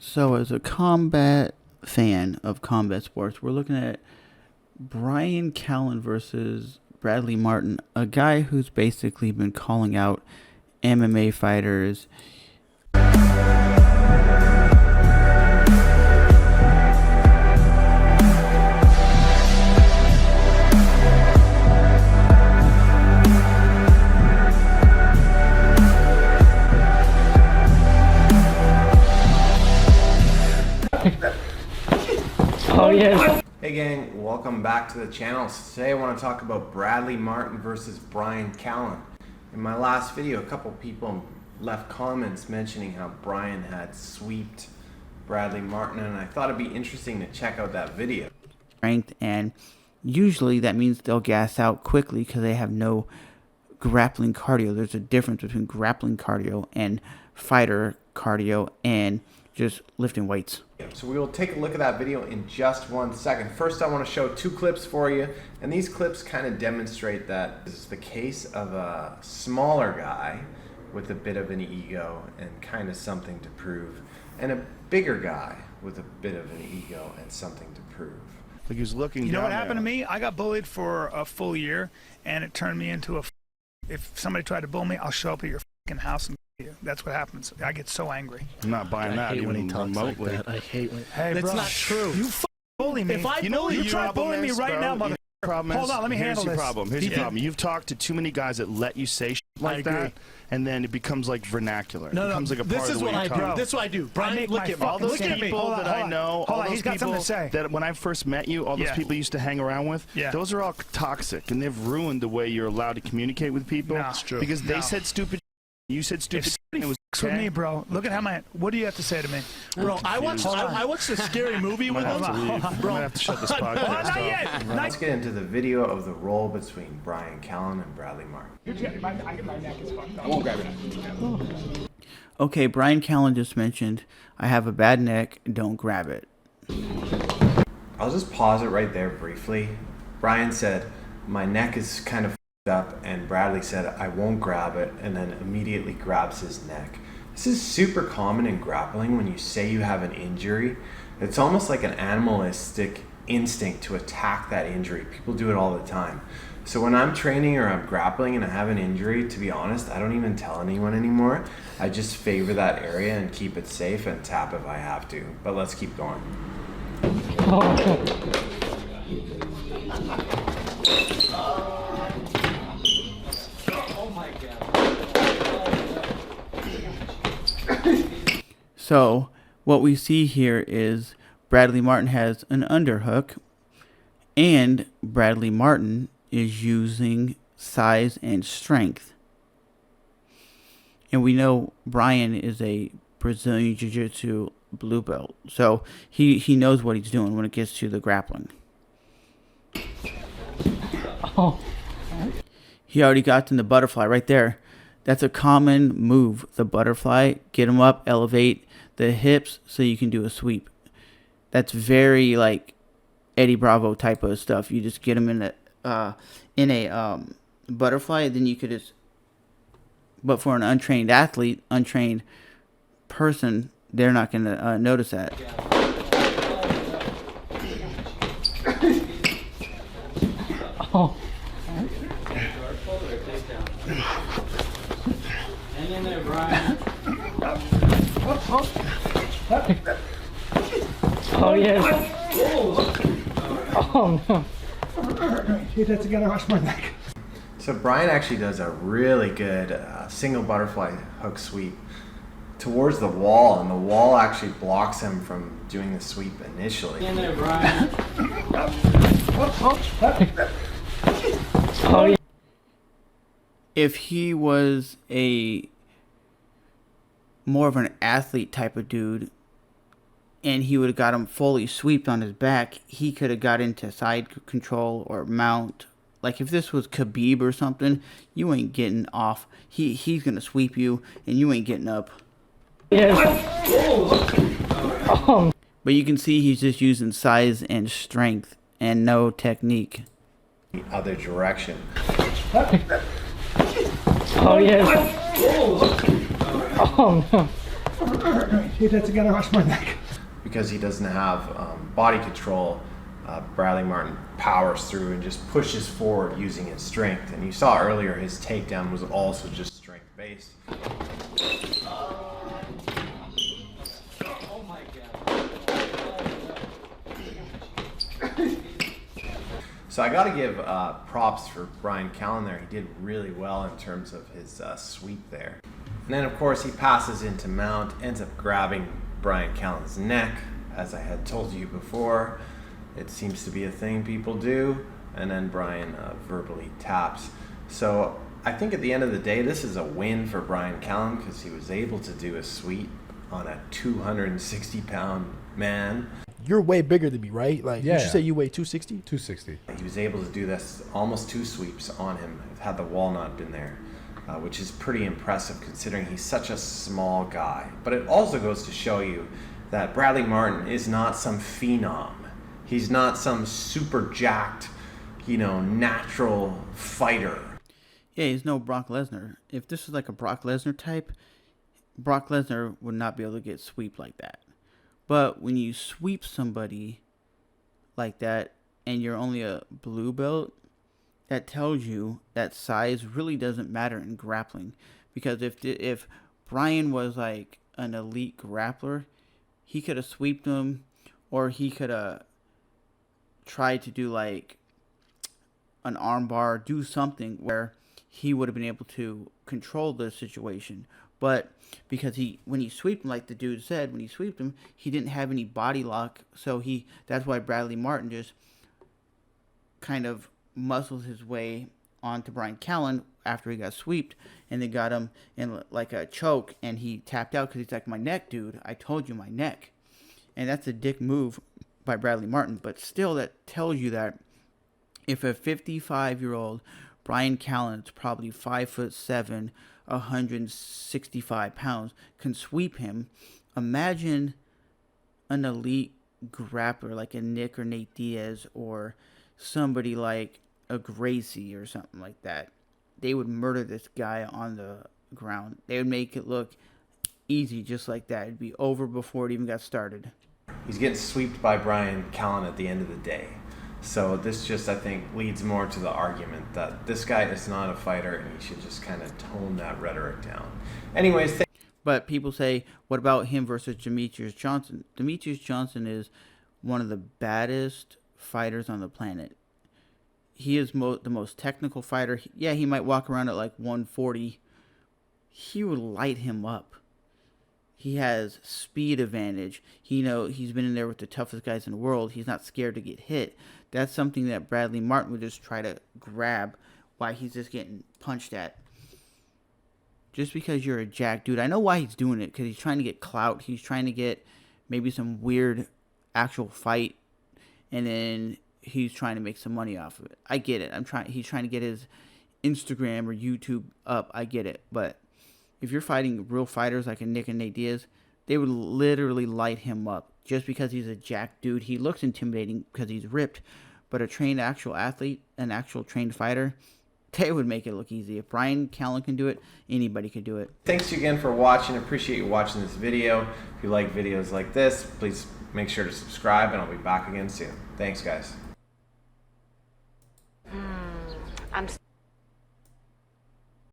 So as a combat fan of combat sports, we're looking at Bryan Callen versus Bradley Martyn, a guy who's basically been calling out MMA fighters. Oh yeah. Hey gang, welcome back to the channel. Today I want to talk about Bradley Martyn versus Bryan Callen. In my last video, a couple people left comments mentioning how Bryan had sweeped Bradley Martyn, and I thought it'd be interesting to check out that video. Strength, and usually that means they'll gas out quickly because they have no grappling cardio. There's a difference between grappling cardio and fighter cardio and just lifting weights. So we will take a look at that video in just 1 second. First, I want to show 2 clips for you, and these clips kind of demonstrate that this is the case of a smaller guy with a bit of an ego and kind of something to prove, and a bigger guy with a bit of an ego and something to prove. Like he was looking. You know what down happened to there. me? I got bullied for a full year, and it turned me into a. If somebody tried to bully me, I'll show up at your fucking house and you. That's what happens. I get so angry. I'm not buying I that hate even when he talks remotely. like that. I hate when. Hey, That's bro, not true. You bully me. If I You know what you your try problem bullying me is, right bro? now, You know mother. what your problem Hold is? on, let me Here's handle your this. problem. Here's your problem. You've talked to too many guys that let you say shit like agree. that, and then it becomes like vernacular. No, it becomes like a part this of is the way what you I talk. do. This is what I do. Brian, make look my at me. All those Look at me. people Hold on, that hold I on. know, Hold all on, those he's got people something to say. that when I first met you, all those Yeah. people you used to hang around with, Yeah. those are all toxic, and they've ruined the way you're allowed to communicate with people. No, it's true. Because they No. said stupid. You said stupid. If and it was somebody okay. with me, bro, look at how my. What do you have to say to me? Bro, I watched the scary movie I'm with gonna have to him. leave. I'm gonna have to shut this Oh, podcast not off. yet. Let's get into the video of the roll between Bryan Callen and Bradley Martyn. My neck is fucked up. I won't grab it. Okay, Bryan Callen just mentioned, I have a bad neck, don't grab it. I'll just pause it right there briefly. Bryan said, my neck is kind of f***ed up, and Bradley said, I won't grab it, and then immediately grabs his neck. This is super common in grappling when you say you have an injury. It's almost like an animalistic instinct to attack that injury. People do it all the time. So when I'm training or I'm grappling and I have an injury, to be honest, I don't even tell anyone anymore. I just favor that area and keep it safe and tap if I have to. But let's keep going. So what we see here is Bradley Martyn has an underhook, and Bradley Martyn is using size and strength. And we know Bryan is a Brazilian Jiu-Jitsu blue belt, so he knows what he's doing when it gets to the grappling. Oh. He already got in the butterfly right there. That's a common move, the butterfly. Get him up, elevate the hips so you can do a sweep. That's very like Eddie Bravo type of stuff. You just get him in a butterfly, then you could just. But for an untrained athlete, untrained person, they're not going to notice that. Oh. Hang in there, Brian. Oh yeah. Oh no. That's gonna rush my neck. So Bryan actually does a really good single butterfly hook sweep towards the wall, and the wall actually blocks him from doing the sweep initially. Hang in there, Brian. Oh yeah. If he was a more of an athlete type of dude and he would have got him fully sweeped on his back, he could have got into side control or mount. Like if this was Khabib or something, you ain't getting off. He's gonna sweep you and you ain't getting up. Yes. Oh. But you can see he's just using size and strength and no technique. The other direction. Oh yes. Oh no. hit that together, watch my neck. Because he doesn't have body control, Bradley Martyn powers through and just pushes forward using his strength. And you saw earlier his takedown was also just strength-based. Oh my God. So I got to give props for Bryan Callen there. He did really well in terms of his sweep there. And then, of course, he passes into mount, ends up grabbing Bryan Callen's neck, as I had told you before. It seems to be a thing people do. And then Bryan verbally taps. So I think at the end of the day, this is a win for Bryan Callen because he was able to do a sweep on a 260-pound man. You're way bigger than me, right? Like, Yeah. you should say you weigh 260? 260. He was able to do this almost 2 sweeps on him had the wall not been there, which is pretty impressive considering he's such a small guy. But it also goes to show you that Bradley Martyn is not some phenom. He's not some super jacked, natural fighter. Yeah, he's no Brock Lesnar. If this was like a Brock Lesnar type, Brock Lesnar would not be able to get swept like that. But when you sweep somebody like that and you're only a blue belt, that tells you that size really doesn't matter in grappling. Because if Bryan was like an elite grappler, he could have sweeped him, or he could have tried to do like an armbar, do something where he would have been able to control the situation. But because when he sweeped him, like the dude said, when he sweeped him, he didn't have any body lock. So that's why Bradley Martyn just kind of muscled his way onto Bryan Callen after he got sweeped, and they got him in like a choke, and he tapped out because he's like, my neck, dude. I told you, my neck. And that's a dick move by Bradley Martyn. But still, that tells you that if a 55-year-old Bryan Callen, it's probably 5'7", 165 pounds, can sweep him, imagine an elite grappler like a Nick or Nate Diaz or somebody like a Gracie or something like that. They would murder this guy on the ground. They would make it look easy just like that. It'd be over before it even got started. He's getting swept by Bryan Callen at the end of the day. So this just, I think, leads more to the argument that this guy is not a fighter and he should just kind of tone that rhetoric down. Anyways, but people say, what about him versus Demetrius Johnson? Demetrius Johnson is one of the baddest fighters on the planet. He is the most technical fighter. Yeah, he might walk around at like 140. He would light him up. He has speed advantage. He's been in there with the toughest guys in the world. He's not scared to get hit. That's something that Bradley Martyn would just try to grab while he's just getting punched at. Just because you're a jack dude. I know why he's doing it, because he's trying to get clout. He's trying to get maybe some weird actual fight, and then he's trying to make some money off of it. I get it. He's trying to get his Instagram or YouTube up. I get it. But if you're fighting real fighters like a Nick and Nate Diaz, they would literally light him up. Just because he's a jack dude, he looks intimidating because he's ripped. But a trained actual athlete, an actual trained fighter, they would make it look easy. If Bryan Callen can do it, anybody can do it. thanks again for watching. Appreciate you watching this video. If you like videos like this, please make sure to subscribe, and I'll be back again soon. Thanks, guys. I'm